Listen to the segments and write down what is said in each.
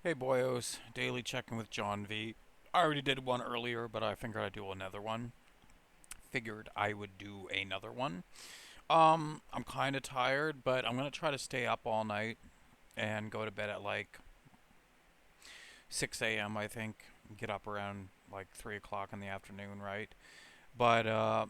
Hey boyos, daily check-in with John V. I already did one earlier, but I figured I'd do another one. Figured I would do another one. I'm kind of tired, but I'm gonna try to stay up all night and go to bed at like 6 a.m. I think. Get up around like 3 o'clock in the afternoon, right? But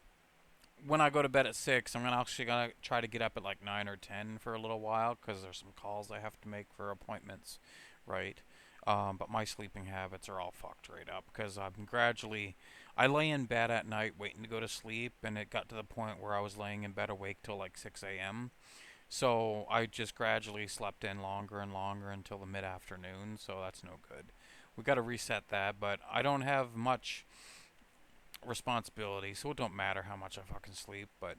when I go to bed at 6, I'm gonna try to get up at like 9 or 10 for a little while because there's some calls I have to make for appointments, right? But my sleeping habits are all fucked right up because I lay in bed at night waiting to go to sleep, and it got to the point where I was laying in bed awake till like 6 a.m. So I just gradually slept in longer and longer until the mid afternoon, so that's no good. We got to reset that, but I don't have much responsibility, so it don't matter how much I fucking sleep. But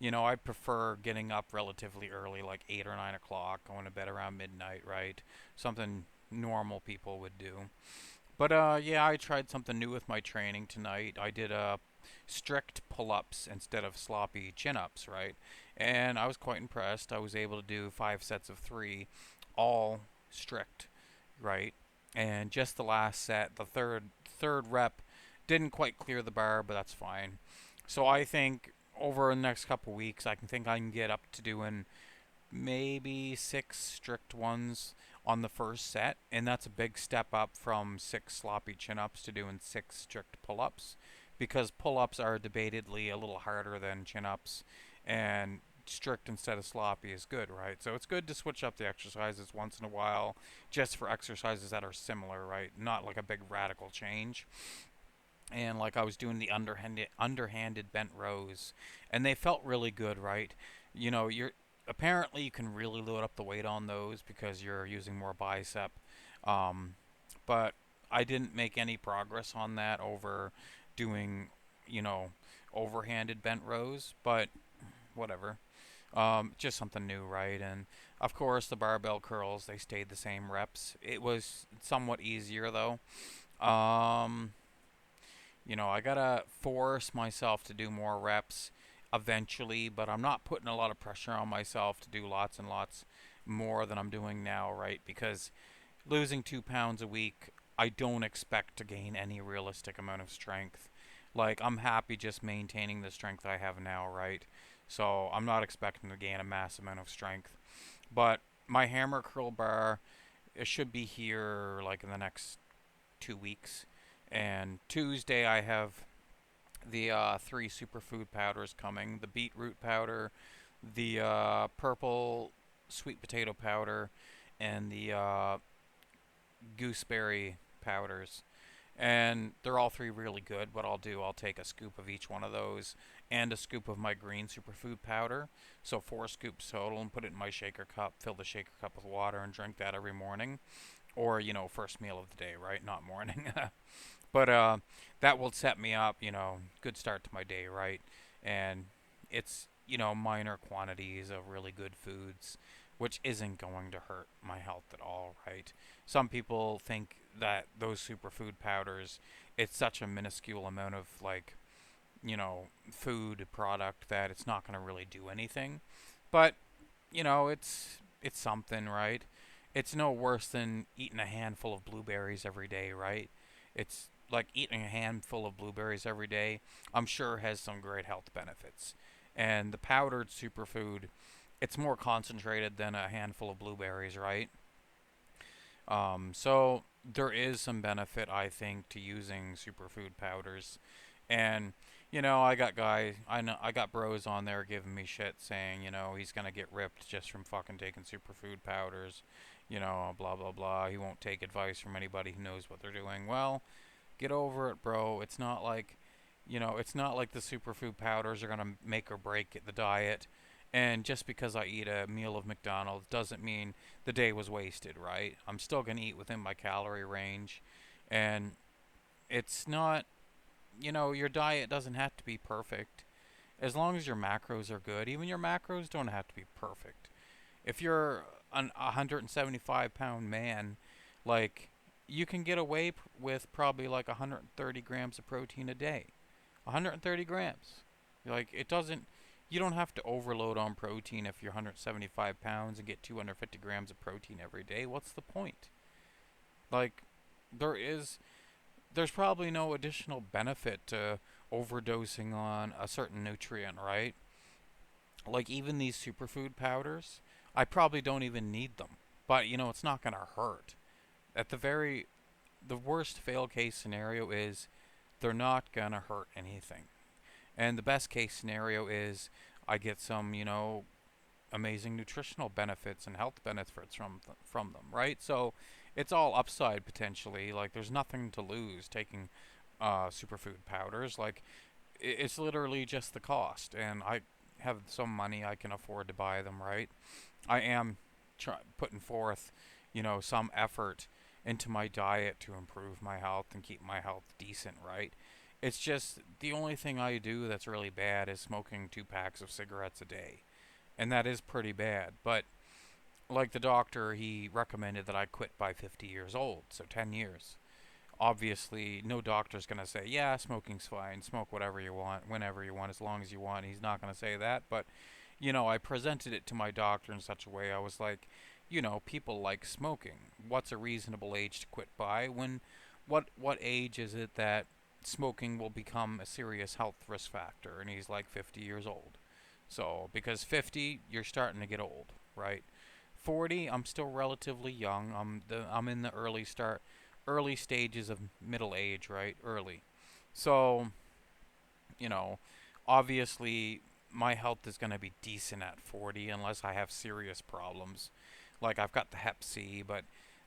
I prefer getting up relatively early, like 8 or 9 o'clock, going to bed around midnight, right? Something normal people would do. But yeah, I tried something new with my training tonight. I did strict pull-ups instead of sloppy chin-ups, right? And I was quite impressed. I was able to do 5 sets of 3, all strict, right? And just the last set, the third rep, didn't quite clear the bar, but that's fine. So I think over the next couple weeks, I can get up to doing maybe 6 strict ones on the first set, and that's a big step up from 6 sloppy chin ups to doing 6 strict pull ups, because pull ups are debatedly a little harder than chin ups, and strict instead of sloppy is good, right? So it's good to switch up the exercises once in a while just for exercises that are similar, right? Not like a big radical change. And like I was doing the underhanded bent rows, and they felt really good, right? You're apparently you can really load up the weight on those because you're using more bicep. Um, but I didn't make any progress on that over doing, you know, overhanded bent rows, but whatever. Just something new, right? And of course, the barbell curls, they stayed the same reps. It was somewhat easier though. Um, I gotta force myself to do more reps eventually, but I'm not putting a lot of pressure on myself to do lots and lots more than I'm doing now, right? Because losing 2 pounds a week, I don't expect to gain any realistic amount of strength. Like, I'm happy just maintaining the strength I have now, right? So, I'm not expecting to gain a mass amount of strength. But my hammer curl bar, it should be here like in the next 2 weeks. And Tuesday, I have the 3 superfood powders coming: the beetroot powder, the purple sweet potato powder, and the gooseberry powders. And they're all three really good. What I'll take a scoop of each one of those and a scoop of my green superfood powder. So 4 scoops total, and put it in my shaker cup, fill the shaker cup with water, and drink that every morning. Or, first meal of the day, right? Not morning. But that will set me up, good start to my day, right? And it's, minor quantities of really good foods, which isn't going to hurt my health at all, right? Some people think that those superfood powders, it's such a minuscule amount of, like, food product that it's not going to really do anything. But, it's something, right? It's no worse than eating a handful of blueberries every day, right? It's like eating a handful of blueberries every day, I'm sure has some great health benefits. And the powdered superfood, it's more concentrated than a handful of blueberries, right? So there is some benefit, I think, to using superfood powders. And I got bros on there giving me shit saying, he's gonna get ripped just from fucking taking superfood powders. Blah blah blah. He won't take advice from anybody who knows what they're doing. Well, get over it, bro. It's not like the superfood powders are gonna make or break the diet. And just because I eat a meal of McDonald's doesn't mean the day was wasted, right? I'm still gonna eat within my calorie range, and it's not. Your diet doesn't have to be perfect as long as your macros are good. Even your macros don't have to be perfect. If you're an 175-pound man, like, you can get away with probably like 130 grams of protein a day. 130 grams. Like, it doesn't. You don't have to overload on protein if you're 175 pounds and get 250 grams of protein every day. What's the point? Like, there is, there's probably no additional benefit to overdosing on a certain nutrient, right? Like, even these superfood powders, I probably don't even need them. But, it's not going to hurt. At the worst fail case scenario is they're not going to hurt anything. And the best case scenario is I get some, amazing nutritional benefits and health benefits from them, right? So it's all upside potentially. Like, there's nothing to lose taking superfood powders. Like, it's literally just the cost, and I have some money, I can afford to buy them, right? I am putting forth, some effort into my diet to improve my health and keep my health decent, right? It's just the only thing I do that's really bad is smoking 2 packs of cigarettes a day, and that is pretty bad. But like the doctor, he recommended that I quit by 50 years old, so 10 years. Obviously, no doctor's going to say, yeah, smoking's fine, smoke whatever you want, whenever you want, as long as you want. He's not going to say that, but I presented it to my doctor in such a way. I was like, people like smoking. What's a reasonable age to quit by? What age is it that smoking will become a serious health risk factor? And he's like 50 years old. So, because 50, you're starting to get old, right? 40, I'm still relatively young. I'm in the early stages of middle age, right? Early. So, you know, obviously my health is going to be decent at 40 unless I have serious problems. Like, I've got the hep C, but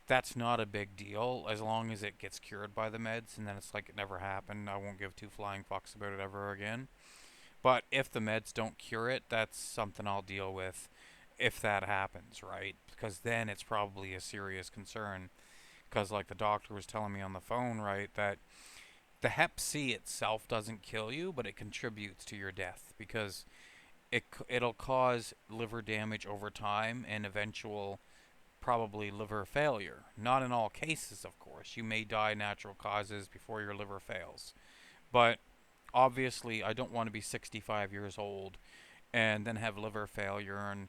that's not a big deal as long as it gets cured by the meds, and then it's like it never happened. I won't give two flying fucks about it ever again. But if the meds don't cure it, that's something I'll deal with if that happens, right? Because then it's probably a serious concern. Because, like the doctor was telling me on the phone, right, that the hep C itself doesn't kill you, but it contributes to your death because it'll cause liver damage over time and eventual probably liver failure. Not in all cases, of course. You may die natural causes before your liver fails. But obviously, I don't want to be 65 years old and then have liver failure and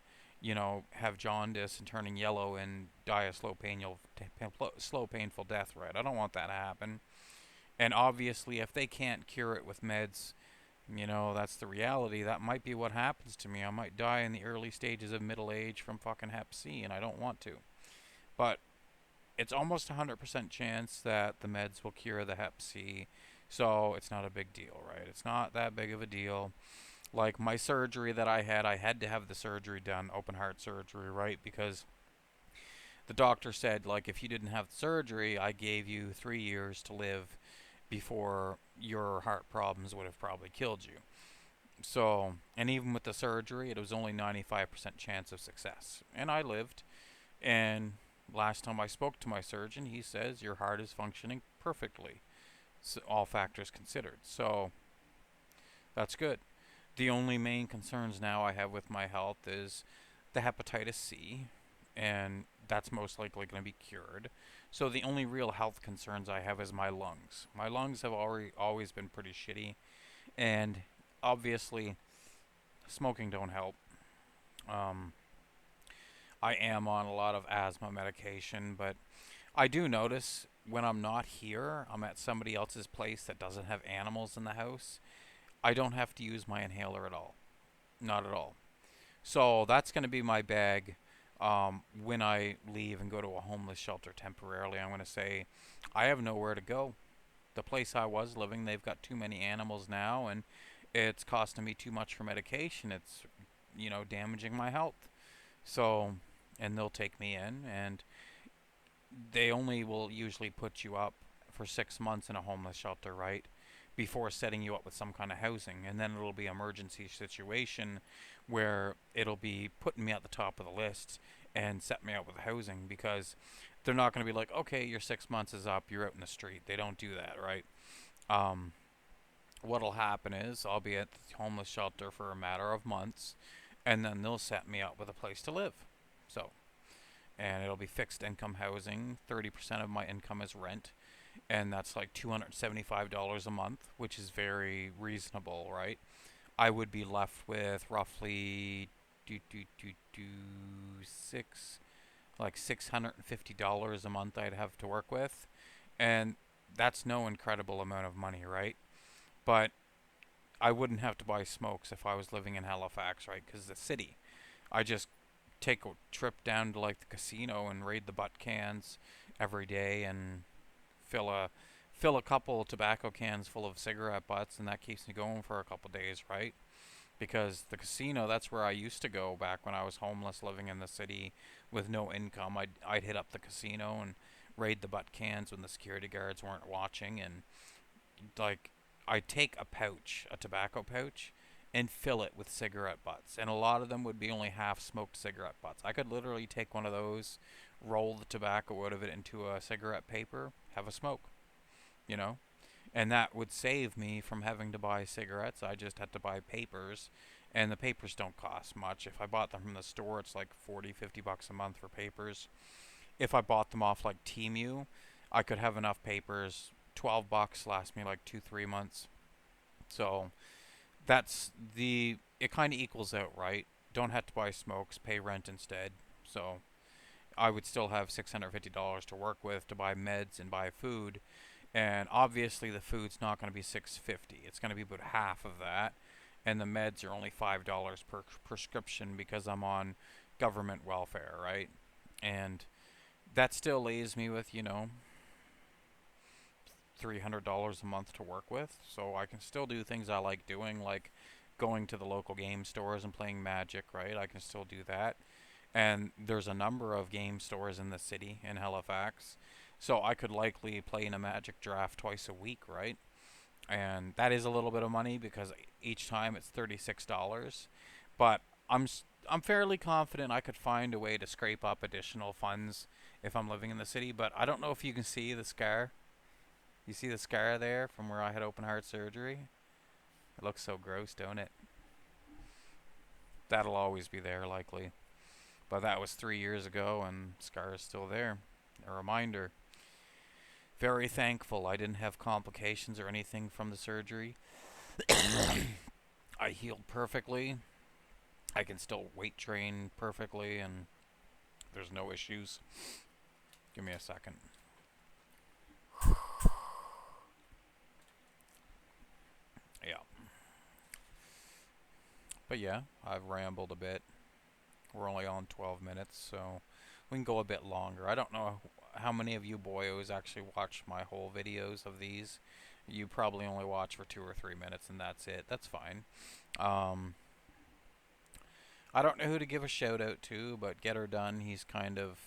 have jaundice and turning yellow and die a slow painful death, right? I don't want that to happen. And obviously, if they can't cure it with meds, that's the reality. That might be what happens to me. I might die in the early stages of middle age from fucking hep C, and I don't want to. But it's almost 100% chance that the meds will cure the hep C, so it's not a big deal, right? It's not that big of a deal. Like my surgery that I had to have the surgery done, open heart surgery, right? Because the doctor said, like, if you didn't have the surgery, I gave you 3 years to live before your heart problems would have probably killed you. So, and even with the surgery, it was only 95% chance of success. And I lived. And last time I spoke to my surgeon, he says your heart is functioning perfectly, so all factors considered. So, that's good. The only main concerns now I have with my health is the hepatitis C, and that's most likely going to be cured. So the only real health concerns I have is my lungs. My lungs have already always been pretty shitty, and obviously smoking don't help. Um, I am on a lot of asthma medication, but I do notice when I'm not here, I'm at somebody else's place that doesn't have animals in the house. I don't have to use my inhaler at all. Not at all. So that's going to be my bag when I leave and go to a homeless shelter temporarily. I'm going to say, I have nowhere to go. The place I was living, they've got too many animals now, and it's costing me too much for medication. It's, damaging my health. So, and they'll take me in, and they only will usually put you up for 6 months in a homeless shelter, right? Before setting you up with some kind of housing. And then it'll be an emergency situation where it'll be putting me at the top of the list and set me up with housing because they're not going to be like, okay, your 6 months is up, you're out in the street. They don't do that, right? Um, what'll happen is I'll be at the homeless shelter for a matter of months and then they'll set me up with a place to live. So, and it'll be fixed income housing. 30% of my income is rent, and that's like $275 a month, which is very reasonable, right? I would be left with roughly do do do do six. like $650 a month I'd have to work with, and that's no incredible amount of money, right? But I wouldn't have to buy smokes if I was living in Halifax, right? Because the city, I just take a trip down to like the casino and raid the butt cans every day and fill a fill a couple tobacco cans full of cigarette butts, and that keeps me going for a couple days, right? Because the casino, that's where I used to go back when I was homeless living in the city with no income. I'd hit up the casino and raid the butt cans when the security guards weren't watching, and like I'd take a pouch, a tobacco pouch, and fill it with cigarette butts. And a lot of them would be only half smoked cigarette butts. I could literally take one of those, roll the tobacco out of it into a cigarette paper, have a smoke, you know? And that would save me from having to buy cigarettes. I just had to buy papers, and the papers don't cost much. If I bought them from the store, it's like 40, $50 a month for papers. If I bought them off like Temu, I could have enough papers. $12 last me like 2, 3 months. So that's the it kind of equals out, right? Don't have to buy smokes, pay rent instead. So I would still have $650 to work with to buy meds and buy food, and obviously the food's not going to be 650. It's going to be about half of that, and the meds are only $5 per prescription because I'm on government welfare, right? And that still leaves me with, $300 a month to work with, so I can still do things I like doing, like going to the local game stores and playing Magic, right? I can still do that. And there's a number of game stores in the city in Halifax, so I could likely play in a Magic draft twice a week, right? And that is a little bit of money because each time it's $36, but I'm I'm fairly confident I could find a way to scrape up additional funds if I'm living in the city. But I don't know if you can see the scar. You see the scar there from where I had open heart surgery? It looks so gross, don't it? That'll always be there, likely. But that was 3 years ago, and scar is still there. A reminder. Very thankful I didn't have complications or anything from the surgery. I healed perfectly. I can still weight train perfectly, and there's no issues. Give me a second. Yeah. But yeah, I've rambled a bit. We're only on 12 minutes, so we can go a bit longer. I don't know how many of you boyos actually watch my whole videos of these. You probably only watch for 2 or 3 minutes, and that's it. That's fine. Um, I don't know who to give a shout out to, but Get Her Done, he's kind of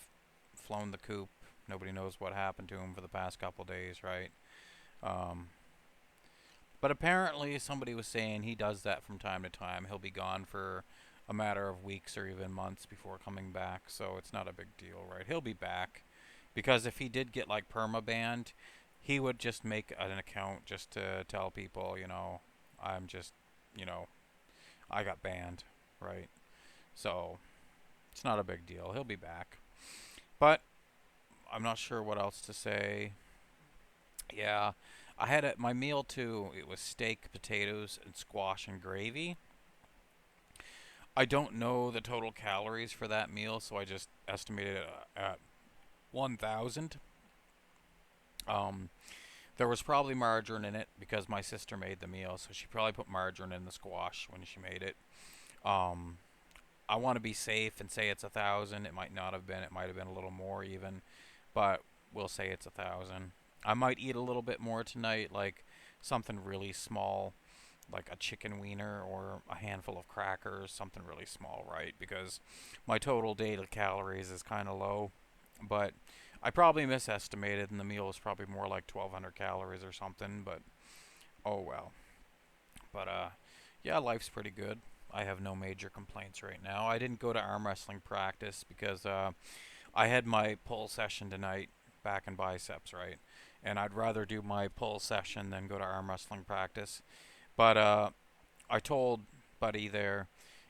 flown the coop. Nobody knows what happened to him for the past couple days, right? Um, but apparently, somebody was saying he does that from time to time. He'll be gone for a matter of weeks or even months before coming back, so it's not a big deal, right? He'll be back. Because if he did get like perma banned, he would just make an account just to tell people, I'm just, you know, I got banned, right? So it's not a big deal. He'll be back. But I'm not sure what else to say. Yeah, I had my meal too. It was steak, potatoes, and squash and gravy. I don't know the total calories for that meal, so I just estimated it at 1,000. Um, there was probably margarine in it because my sister made the meal, so she probably put margarine in the squash when she made it. Um, I want to be safe and say it's 1,000. It might not have been. It might have been a little more even, but we'll say it's 1,000. I might eat a little bit more tonight, like something really small, like a chicken wiener or a handful of crackers, something really small, right? Because my total daily calories is kind of low, but I probably misestimated, and the meal was probably more like 1,200 calories or something. But oh well. But yeah, life's pretty good. I have no major complaints right now. I didn't go to arm wrestling practice because I had my pull session tonight, back and biceps, right? And I'd rather do my pull session than go to arm wrestling practice. But I told Buddy there,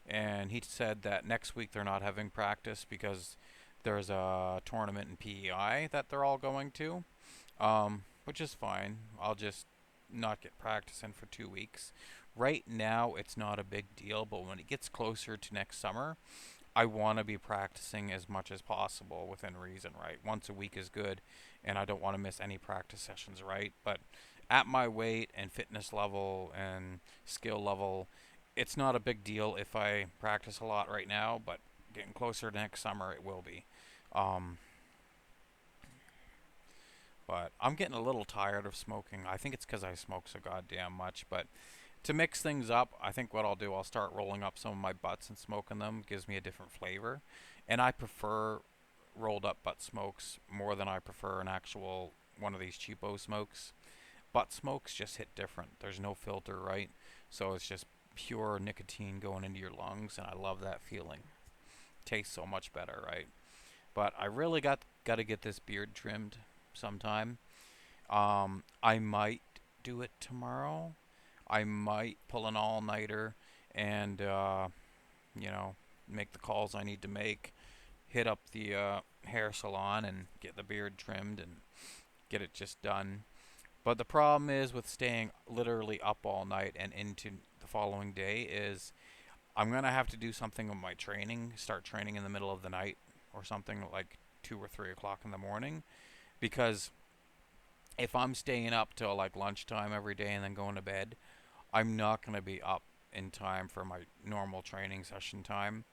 and he said that next week they're not having practice because there's a tournament in PEI that they're all going to, which is fine. I'll just not get practice in for 2 weeks. Right now, it's not a big deal, but when it gets closer to next summer, I want to be practicing as much as possible within reason, right? Once a week is good, and I don't want to miss any practice sessions, right? But at my weight and fitness level and skill level, it's not a big deal if I practice a lot right now, but getting closer to next summer, it will be. Um, but I'm getting a little tired of smoking. I think it's because I smoke so goddamn much, but to mix things up, I think what I'll do, I'll start rolling up some of my butts and smoking them. Gives me a different flavor. And I prefer rolled up butt smokes more than I prefer an actual one of these cheapo smokes. Butt smokes just hit different. There's no filter, right? So it's just pure nicotine going into your lungs, and I love that feeling. Tastes so much better, right? But I really got to get this beard trimmed sometime. I might do it tomorrow. I might pull an all nighter and you know make the calls I need to make. Hit up the hair salon and get the beard trimmed and get it just done. But the problem is with staying literally up all night and into the following day is I'm gonna have to do something with my training. Start training in the middle of the night or something like 2 or 3 o'clock in the morning because if I'm staying up till like lunchtime every day and then going to bed, I'm not going to be up in time for my normal training session time.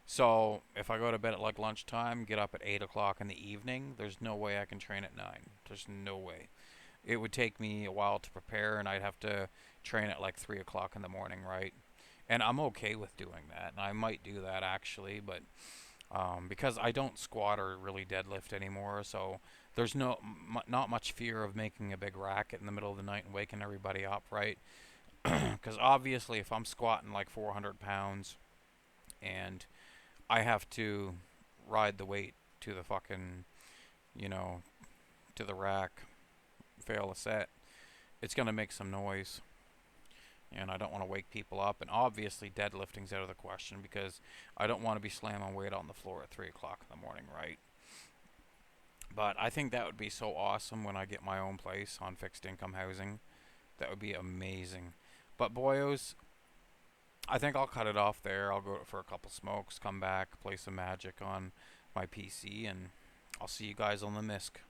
So if I go to bed at like lunchtime, get up at 8 o'clock in the evening, there's no way I can train at 9. There's no way. It would take me a while to prepare, and I'd have to train at like 3 o'clock in the morning, right? And I'm okay with doing that, and I might do that actually, but because I don't squat or really deadlift anymore, so there's not much fear of making a big racket in the middle of the night and waking everybody up, right? Because obviously, if I'm squatting like 400 pounds and I have to ride the weight to the fucking, you know, to the rack, fail a set, it's gonna make some noise. And I don't want to wake people up. And obviously, deadlifting's out of the question because I don't want to be slamming weight on the floor at 3 o'clock in the morning, right? But I think that would be so awesome when I get my own place on fixed income housing. That would be amazing. But boyos, I think I'll cut it off there. I'll go for a couple smokes, come back, play some Magic on my PC, and I'll see you guys on the MISC.